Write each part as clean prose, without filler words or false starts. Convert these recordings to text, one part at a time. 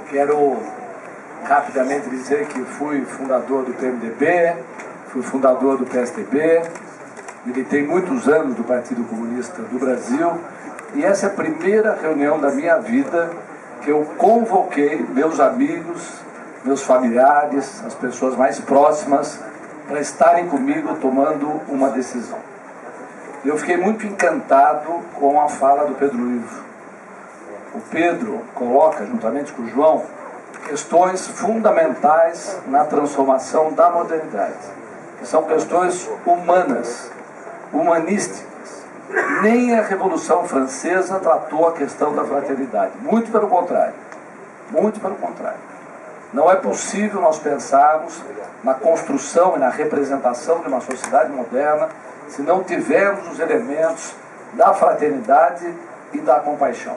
Quero rapidamente dizer que fui fundador do PMDB, fui fundador do PSDB, militei muitos anos do Partido Comunista do Brasil e essa é a primeira reunião da minha vida que eu convoquei meus amigos, meus familiares, as pessoas mais próximas para estarem comigo tomando uma decisão. Eu fiquei muito encantado com a fala do Pedro Ivo. O Pedro coloca, juntamente com o João, questões fundamentais na transformação da modernidade, que são questões humanas, humanísticas. Nem a Revolução Francesa tratou a questão da fraternidade, muito pelo contrário, muito pelo contrário. Não é possível nós pensarmos na construção e na representação de uma sociedade moderna se não tivermos os elementos da fraternidade e da compaixão.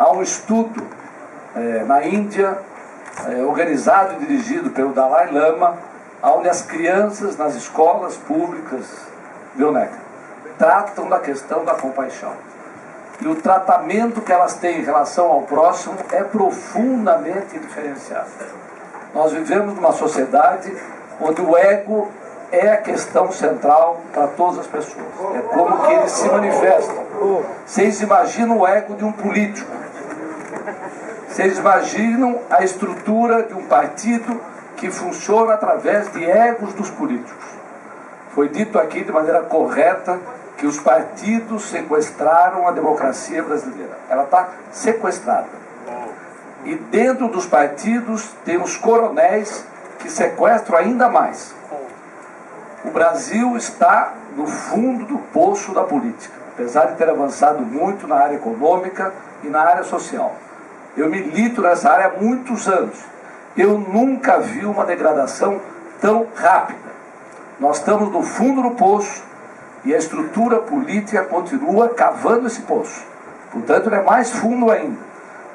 Há um estudo na Índia, organizado e dirigido pelo Dalai Lama, onde as crianças nas escolas públicas, tratam da questão da compaixão. E o tratamento que elas têm em relação ao próximo é profundamente diferenciado. Nós vivemos numa sociedade onde o ego é a questão central para todas as pessoas. É como que eles se manifestam. Vocês imaginam o ego de um político. Vocês imaginam a estrutura de um partido que funciona através de egos dos políticos. Foi dito aqui de maneira correta que os partidos sequestraram a democracia brasileira. Ela está sequestrada. E dentro dos partidos tem os coronéis que sequestram ainda mais. O Brasil está no fundo do poço da política, apesar de ter avançado muito na área econômica e na área social. Eu milito nessa área há muitos anos. Eu nunca vi uma degradação tão rápida. Nós estamos no fundo do poço e a estrutura política continua cavando esse poço. Portanto, ele é mais fundo ainda.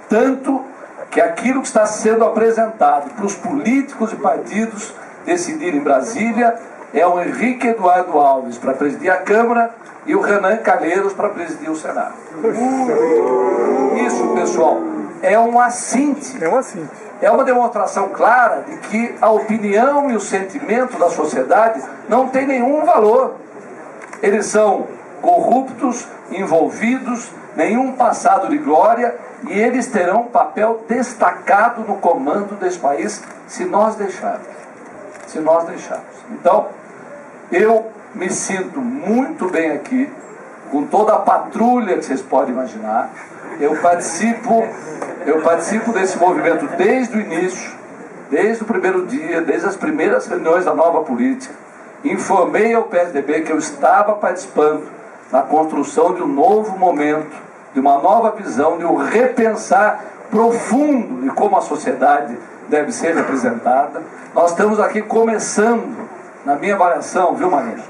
Tanto que aquilo que está sendo apresentado para os políticos e partidos decidirem em Brasília é o Henrique Eduardo Alves para presidir a Câmara e o Renan Calheiros para presidir o Senado. Isso, pessoal, é um assinte. É uma demonstração clara de que a opinião e o sentimento da sociedade não tem nenhum valor. Eles são corruptos, envolvidos, nenhum passado de glória, e eles terão um papel destacado no comando desse país se nós deixarmos. Se nós deixarmos. Então, eu me sinto muito bem aqui, com toda a patrulha que vocês podem imaginar. Eu participo desse movimento desde o início, desde o primeiro dia, desde as primeiras reuniões da nova política. Informei ao PSDB que eu estava participando na construção de um novo momento, de uma nova visão, de um repensar profundo de como a sociedade deve ser representada. Nós estamos aqui começando, na minha avaliação, viu, Marina?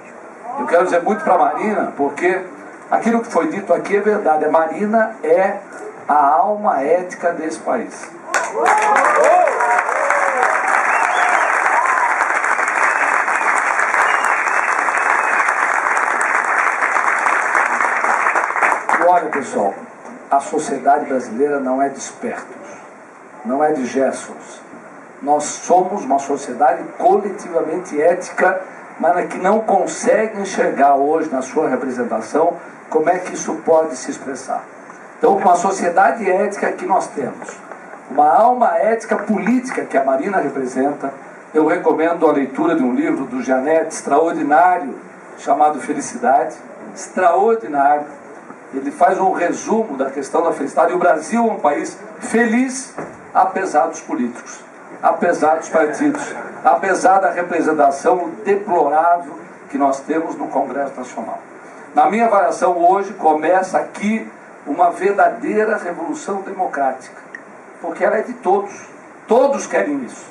Eu quero dizer muito para a Marina, porque aquilo que foi dito aqui é verdade. A Marina é a alma ética desse país. Olha, pessoal, a sociedade brasileira não é de espertos, não é de Gessons. Nós somos uma sociedade coletivamente ética, mas que não consegue enxergar hoje na sua representação como é que isso pode se expressar. Então, uma sociedade ética que nós temos, uma alma ética política que a Marina representa, eu recomendo a leitura de um livro do Janete extraordinário, chamado Felicidade, extraordinário. Ele faz um resumo da questão da felicidade. E o Brasil é um país feliz, apesar dos políticos, apesar dos partidos, apesar da representação deplorável que nós temos no Congresso Nacional. Na minha avaliação, hoje começa aqui uma verdadeira revolução democrática, porque ela é de todos. Todos querem isso.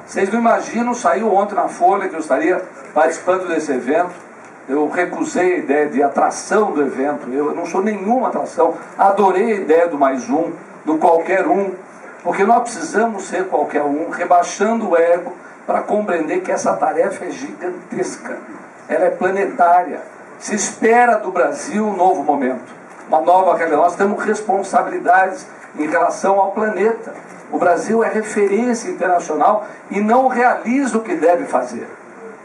Vocês não imaginam, saiu ontem na Folha que eu estaria participando desse evento. Eu recusei a ideia de atração do evento, eu não sou nenhuma atração, adorei a ideia do mais um, do qualquer um, porque nós precisamos ser qualquer um, rebaixando o ego para compreender que essa tarefa é gigantesca, ela é planetária. Se espera do Brasil um novo momento, uma nova realidade. Nós temos responsabilidades em relação ao planeta. O Brasil é referência internacional e não realiza o que deve fazer.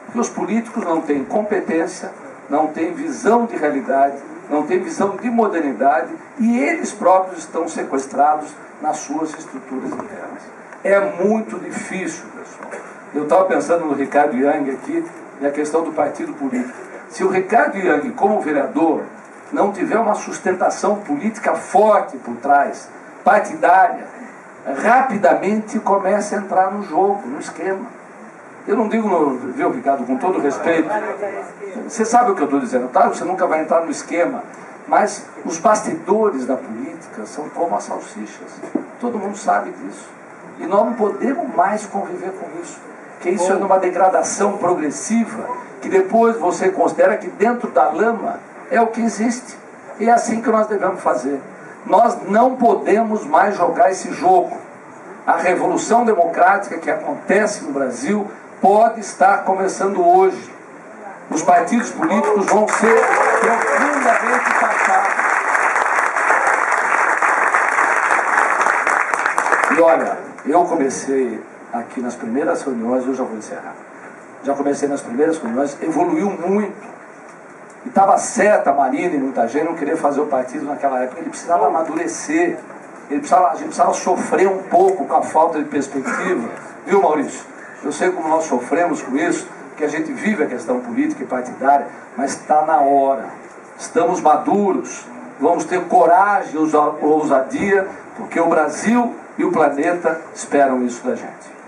Porque os políticos não têm competência, não têm visão de realidade, não têm visão de modernidade e eles próprios estão sequestrados nas suas estruturas internas. É muito difícil, pessoal. Eu estava pensando no Ricardo Yang aqui e a questão do partido político. Se o Ricardo Yang, como vereador, não tiver uma sustentação política forte por trás, partidária, rapidamente começa a entrar no jogo, no esquema. Eu não digo, viu, Ricardo, com todo respeito, você sabe o que eu estou dizendo, tá? Você nunca vai entrar no esquema, mas os bastidores da política são como as salsichas. Todo mundo sabe disso. E nós não podemos mais conviver com isso. Que isso é uma degradação progressiva, que depois você considera que dentro da lama é o que existe. E é assim que nós devemos fazer. Nós não podemos mais jogar esse jogo. A revolução democrática que acontece no Brasil pode estar começando hoje. Os partidos políticos vão ser profundamente taxados. E olha, eu comecei aqui nas primeiras reuniões, eu já vou encerrar. Já comecei nas primeiras reuniões, evoluiu muito. E estava certa a Marina e muita gente não querer fazer o partido naquela época. Ele precisava amadurecer, a gente precisava sofrer um pouco com a falta de perspectiva. Viu, Maurício? Eu sei como nós sofremos com isso, que a gente vive a questão política e partidária, mas está na hora. Estamos maduros, vamos ter coragem e ousadia, porque o Brasil e o planeta esperam isso da gente.